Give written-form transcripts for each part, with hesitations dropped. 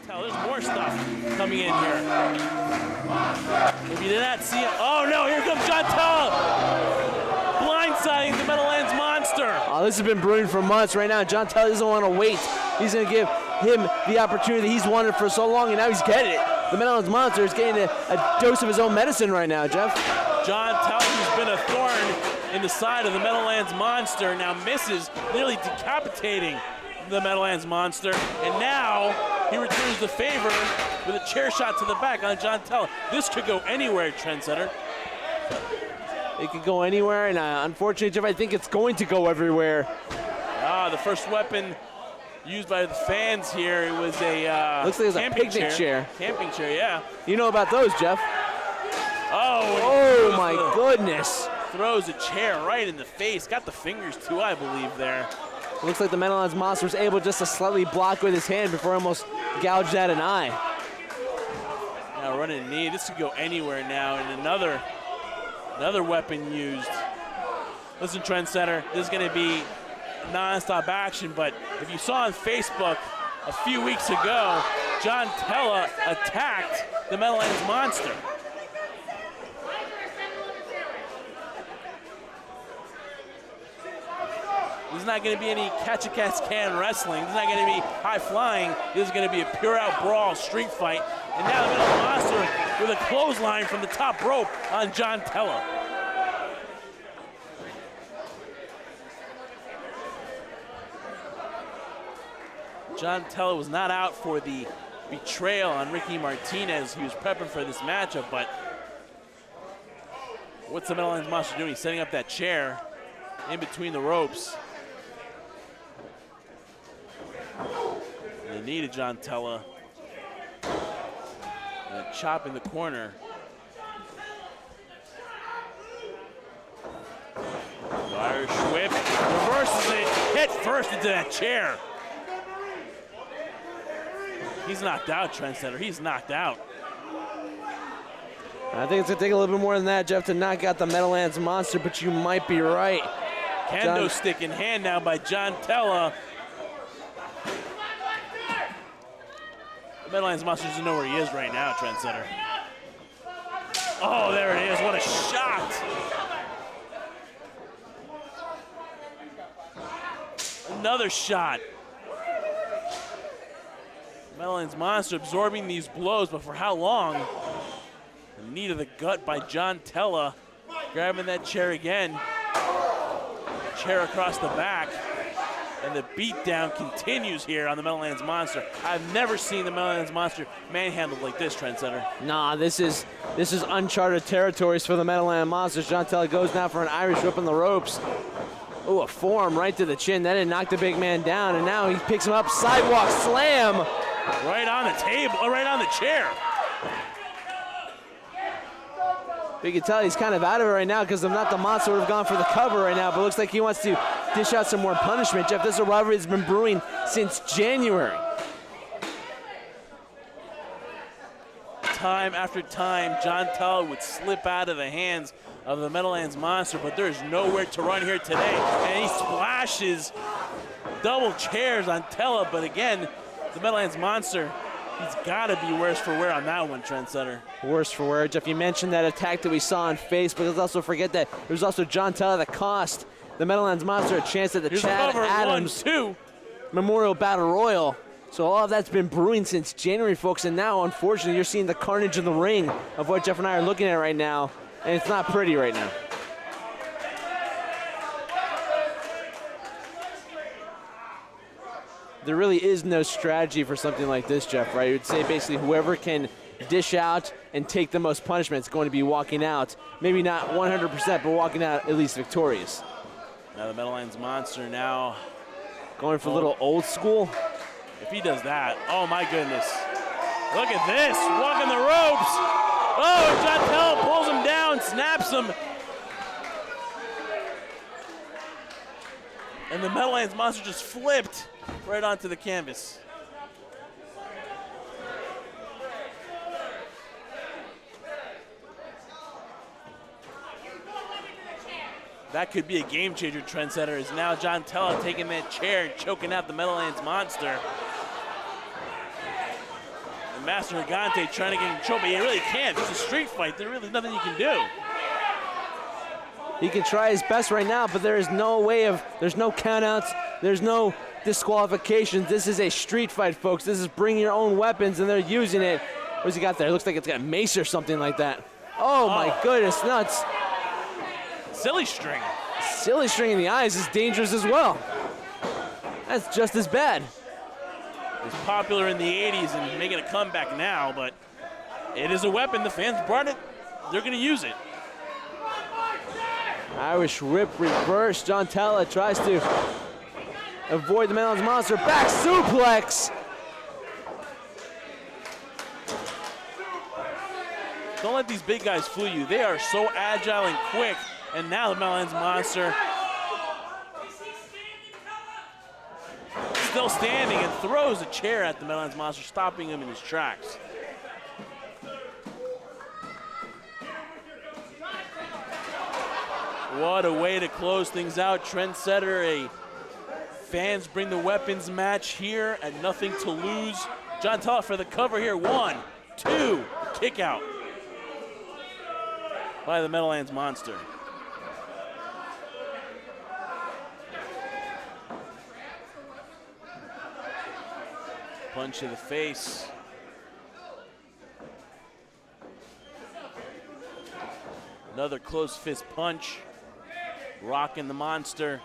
Tella. There's more stuff coming in here. If you did not see it, oh no, here comes John Tella, blindsiding the Meadowlands monster. Oh, this has been brewing for months right now. John Tella doesn't want to wait. He's going to give him the opportunity he's wanted for so long, and now he's getting it. The Meadowlands monster is getting a dose of his own medicine right now, Jeff. John Tella, who's been a thorn in the side of the Meadowlands monster, now misses, nearly decapitating the Meadowlands monster, and now he returns the favor with a chair shot to the back on John Tella. This could go anywhere, Trendsetter. It could go anywhere, and unfortunately, Jeff, I think it's going to go everywhere. The first weapon used by the fans here, it was a looks like it was a picnic chair. Camping chair, yeah. You know about those, Jeff? Oh my goodness. Throws a chair right in the face. Got the fingers too, I believe, there. Looks like the Meadowlands monster was able just to slightly block with his hand before almost gouged out an eye. Now running a knee. This could go anywhere now, and another weapon used. Listen, Trendsetter, this is going to be non-stop action, but if you saw on Facebook a few weeks ago, John Tella attacked the Meadowlands monster. This is not going to be any catch-a-catch-can wrestling. This is not going to be high-flying. This is going to be a pure-out brawl, street fight. And now the Meadowlands monster with a clothesline from the top rope on John Tella. John Tella was not out for the betrayal on Ricky Martinez. He was prepping for this matchup, but what's the Meadowlands monster doing? He's setting up that chair in between the ropes. The knee to John Tella. And a chop in the corner. Irish whip, reverses it, head first into that chair. He's knocked out, Trendsetter. He's knocked out. I think it's going to take a little bit more than that, Jeff, to knock out the Meadowlands monster, but you might be right. Kendo stick in hand now by John Tella. The Meadowlands monster doesn't know where he is right now, Trendsetter. Oh, there it is. What a shot. Another shot. Meadowlands monster absorbing these blows, but for how long? The knee to the gut by John Tella. Grabbing that chair again. Chair across the back. And the beatdown continues here on the Meadowlands monster. I've never seen the Meadowlands monster manhandled like this, Trendsetter. Nah, this is uncharted territories for the Meadowlands monsters. John Tella goes now for an Irish whip on the ropes. Oh, a forearm right to the chin. That didn't knock the big man down, and now he picks him up. Sidewalk slam. Right on the table, right on the chair. You can tell he's kind of out of it right now because if not, the monster would have gone for the cover right now, but it looks like he wants to dish out some more punishment. Jeff, this rivalry has been brewing since January. Time after time, John Tella would slip out of the hands of the Meadowlands monster, but there is nowhere to run here today. And he splashes double chairs on Tella, but again, the Meadowlands monster, he's got to be worse for wear on that one, Trendsetter. Worse for wear. Jeff, you mentioned that attack that we saw on Facebook. Let's also forget that there was also John Tella that cost the Meadowlands monster a chance at the Chad Adams Memorial Battle Royal. So all of that's been brewing since January, folks, and now, unfortunately, you're seeing the carnage in the ring of what Jeff and I are looking at right now, and it's not pretty right now. There really is no strategy for something like this, Jeff, right? You'd say basically whoever can dish out and take the most punishment is going to be walking out. Maybe not 100%, but walking out at least victorious. Now the Meadowlands monster now going for a little old school. If he does that, oh my goodness. Look at this, walking the ropes. Oh, John Tella pulls him down, snaps him. And the Meadowlands monster just flipped right onto the canvas. That could be a game changer, Trendsetter, is now John Tella taking that chair and choking out the Meadowlands monster. Master Gigante trying to get control, but he really can't. It's a street fight. There's really nothing you can do. He can try his best right now, but there is no way of, there's no countouts, there's no disqualifications. This is a street fight, folks. This is bring your own weapons, and they're using it. What's he got there? It looks like it's got mace or something like that. Oh my goodness, nuts. Silly string. Silly string in the eyes is dangerous as well. That's just as bad. It was popular in the 80s and making a comeback now, but it is a weapon. The fans brought it. They're going to use it. Irish whip reverse. John Tella tries to avoid the Meadowlands Monster. Back suplex. Don't let these big guys fool you. They are so agile and quick. And now the Meadowlands Monster still standing and throws a chair at the Meadowlands Monster, stopping him in his tracks. What a way to close things out. Trendsetter, a fans bring the weapons match here at Nothing to Lose. John Tella for the cover here. 1, 2, kick out by the Meadowlands Monster. Punch to the face. Another close fist punch. Rocking the Monster.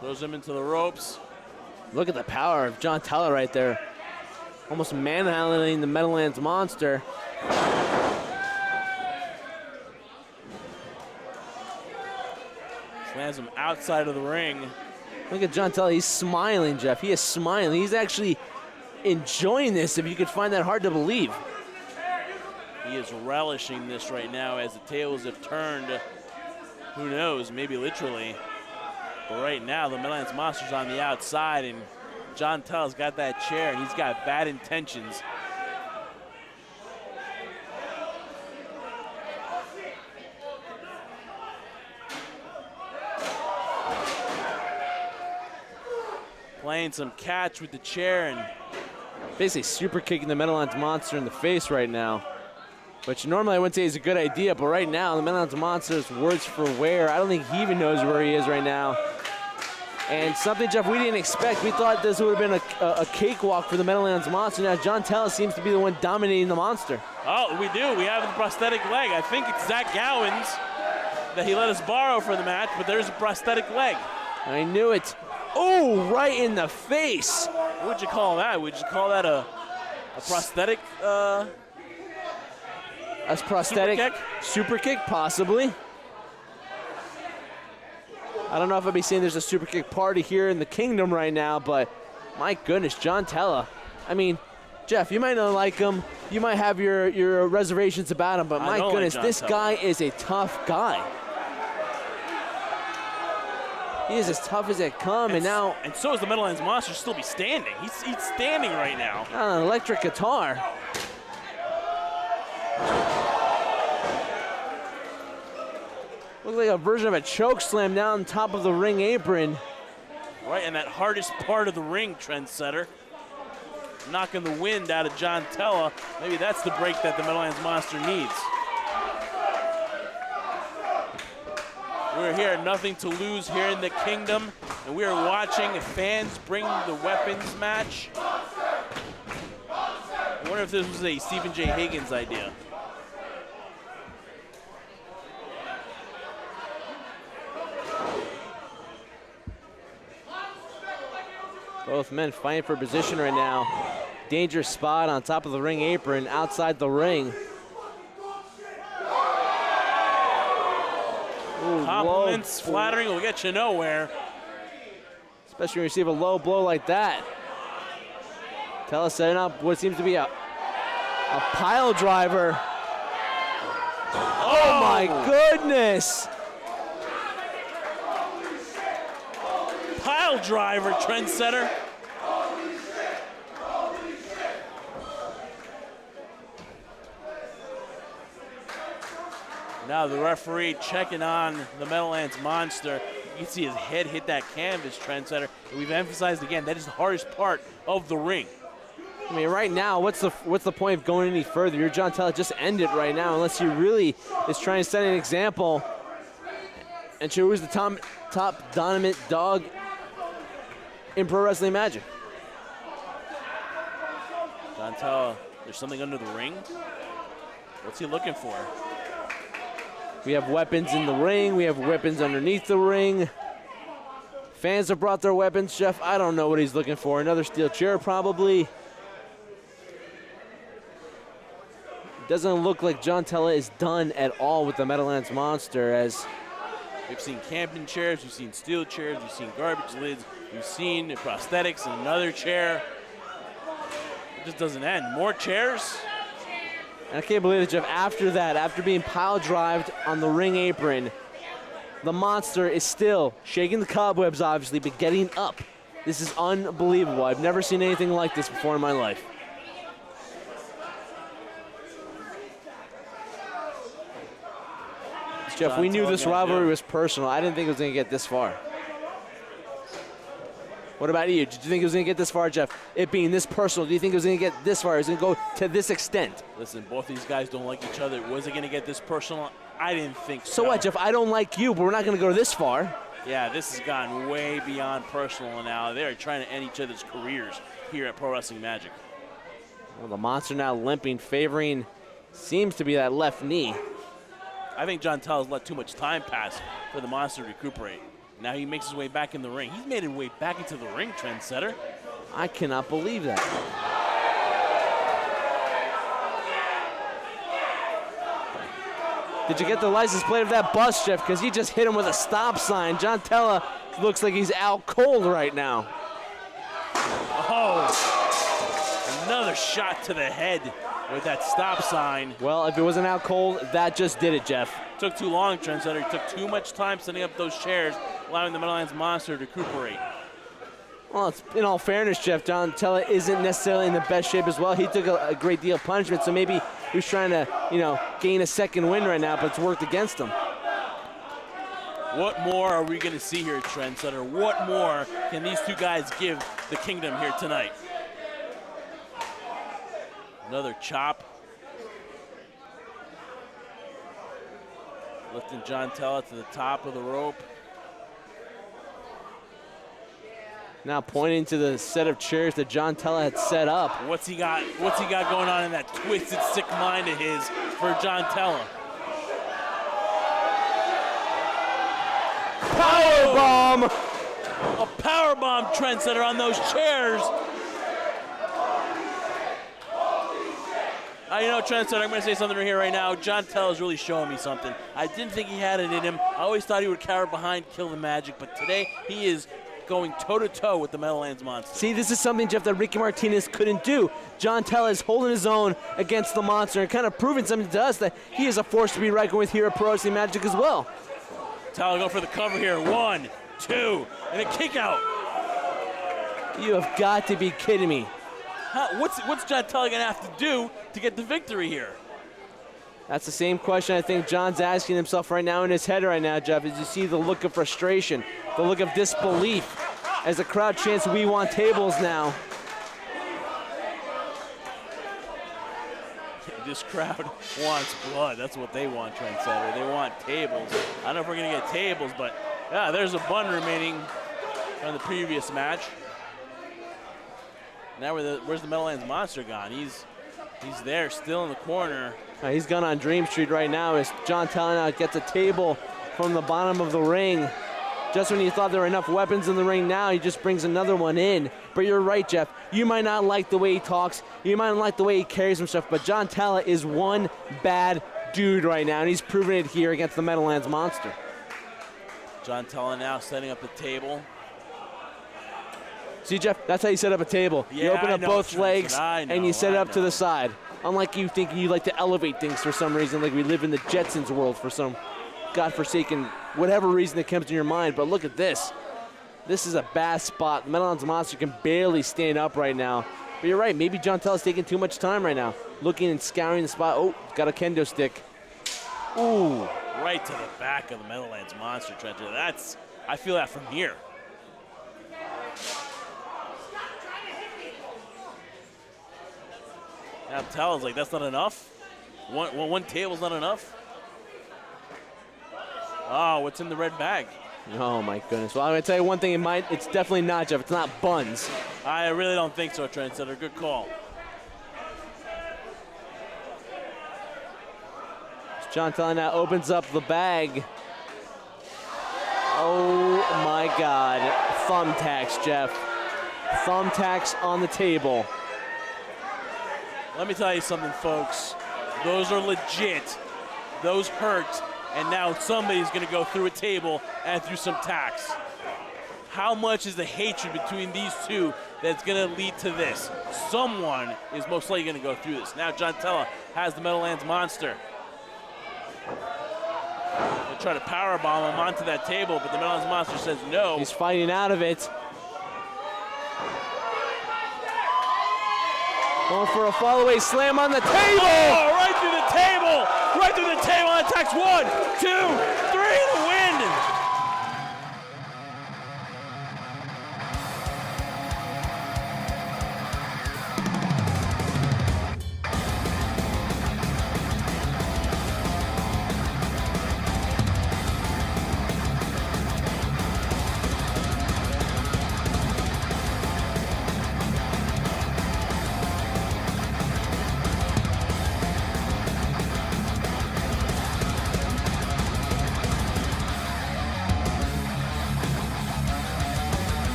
Throws him into the ropes. Look at the power of John Tella right there. Almost manhandling the Meadowlands Monster. Slams him outside of the ring. Look at John Tella, he's smiling, Jeff. He is smiling. He's actually enjoying this, if you could find that hard to believe. He is relishing this right now as the tables have turned. Who knows, maybe literally. But right now, the Meadowlands Monster's on the outside, and John Tella's got that chair, and he's got bad intentions. Playing some catch with the chair and basically super kicking the Meadowlands Monster in the face right now, which normally I wouldn't say is a good idea, but right now the Meadowlands Monster's worse for wear. I don't think he even knows where he is right now. And something, Jeff, we didn't expect. We thought this would have been a cakewalk for the Meadowlands Monster. Now John Tella seems to be the one dominating the Monster. Oh, we do. We have the prosthetic leg. I think it's Zach Gowan's that he let us borrow for the match, but there's a prosthetic leg. I knew it. Oh, right in the face. What would you call that? Would you call that a prosthetic? A prosthetic super kick, possibly. I don't know if I'd be saying there's a super kick party here in the kingdom right now, but my goodness, John Tella. I mean, Jeff, you might not like him. You might have your reservations about him, but my goodness, like this guy is a tough guy. He is as tough as they come, and now... And so is the Meadowlands Monster still be standing. He's standing right now. On an electric guitar. Looks like a version of a choke slam down top of the ring apron. Right in that hardest part of the ring, Trendsetter. Knocking the wind out of John Tella. Maybe that's the break that the Meadowlands Monster needs. We're here, Nothing to Lose here in the kingdom, and we are watching fans bring the weapons match. I wonder if this was a Stephen J. Higgins idea. Both men fighting for position right now. Dangerous spot on top of the ring apron, outside the ring. Compliments, flattering will get you nowhere. Especially when you receive a low blow like that. Tella setting up what seems to be a pile driver. Oh my goodness! Pile driver, Trendsetter. Now the referee checking on the Meadowlands Monster. You can see his head hit that canvas, Trendsetter. And we've emphasized again, that is the hardest part of the ring. I mean, right now, what's the point of going any further? You're John Tella, just end it right now, unless he really is trying to set an example and show who's the top dominant dog in pro wrestling magic. John Tella, there's something under the ring. What's he looking for? We have weapons in the ring. We have weapons underneath the ring. Fans have brought their weapons, Jeff. I don't know what he's looking for. Another steel chair, probably. Doesn't look like John Tella is done at all with the Meadowlands Monster, as we've seen camping chairs, we've seen steel chairs, we've seen garbage lids, we've seen prosthetics and another chair. It just doesn't end. More chairs. And I can't believe it, Jeff. After that, after being pile-drived on the ring apron, the Monster is still shaking the cobwebs, obviously, but getting up. This is unbelievable. I've never seen anything like this before in my life. Jeff, we knew this rivalry was personal. I didn't think it was going to get this far. What about you? Did you think it was going to get this far, Jeff? It being this personal, do you think it was going to get this far? Is it going to go to this extent? Listen, both these guys don't like each other. Was it going to get this personal? I didn't think so. So what, Jeff? I don't like you, but we're not going to go this far. Yeah, this has gotten way beyond personal now. They're trying to end each other's careers here at Pro Wrestling Magic. Well, the Monster now limping, favoring seems to be that left knee. I think John Tella's let too much time pass for the Monster to recuperate. Now he makes his way back in the ring. He's made his way back into the ring, Trendsetter. I cannot believe that. Did you get the license plate of that bus, Jeff? Because he just hit him with a stop sign. John Tella looks like he's out cold right now. Oh, another shot to the head with that stop sign. Well, if it wasn't out cold, that just did it, Jeff. Took too long, Trendsetter. He took too much time setting up those chairs, allowing the Meadowlands Monster to recuperate. Well, it's, in all fairness, Jeff, John Tella isn't necessarily in the best shape as well. He took a great deal of punishment, so maybe he was trying to, gain a second win right now, but it's worked against him. What more are we going to see here, Trendsetter? What more can these two guys give the Kingdom here tonight? Another chop. Lifting John Tella to the top of the rope. Now pointing to the set of chairs that John Tella had set up. What's he got going on in that twisted, sick mind of his for John Tella? Powerbomb! A powerbomb, Trendsetter, on those chairs. Trendsetter, I'm going to say something right here right now. John Tella's really showing me something. I didn't think he had it in him. I always thought he would cower behind, kill the magic, but today he is going toe-to-toe with the Meadowlands Monster. See, this is something, Jeff, that Ricky Martinez couldn't do. John Tella is holding his own against the Monster and kind of proving something to us that he is a force to be reckoned with here at Pro Wrestling Magic as well. Tella going for the cover here. 1, 2, and a kick out. You have got to be kidding me. What's John Tella going to have to do to get the victory here? That's the same question I think John's asking himself right now in his head right now, Jeff, as you see the look of frustration, the look of disbelief as the crowd chants, "We want tables now." This crowd wants blood. That's what they want, Trendsetter. They want tables. I don't know if we're going to get tables, but yeah, there's a bun remaining from the previous match. Now where's the Meadowlands Monster gone? He's there, still in the corner. He's gone on Dream Street right now as John Tella now gets a table from the bottom of the ring. Just when you thought there were enough weapons in the ring now, he just brings another one in. But you're right, Jeff. You might not like the way he talks. You might not like the way he carries himself, but John Tella is one bad dude right now, and he's proven it here against the Meadowlands Monster. John Tella now setting up the table. See, Jeff, that's how you set up a table. Yeah, you open up both legs, and you set it up to the side. Unlike you thinking you like to elevate things for some reason, like we live in the Jetsons world for some godforsaken whatever reason that comes to your mind. But look at this. This is a bad spot. The Meadowlands Monster can barely stand up right now. But you're right, maybe John Tella's taking too much time right now. Looking and scouring the spot. Oh, got a kendo stick. Ooh. Right to the back of the Meadowlands Monster, Trent. I feel that from here. Now Tella's like, that's not enough? One table's not enough? Oh, what's in the red bag? Oh my goodness. Well, I'm gonna tell you one thing, it's definitely not, Jeff. It's not buns. I really don't think so, Trendsetter. Good call. John Tella now opens up the bag. Oh my God. Thumbtacks, Jeff. Thumbtacks on the table. Let me tell you something, folks. Those are legit. Those hurt. And now somebody's going to go through a table and through some tacks. How much is the hatred between these two that's going to lead to this? Someone is most likely going to go through this. Now John Tella has the Meadowlands Monster. They try to powerbomb him onto that table, but the Meadowlands Monster says no. He's fighting out of it. Going for a fall-away slam on the table. Oh, right through the table. Right through the table. Attacks 1, 2, 3. The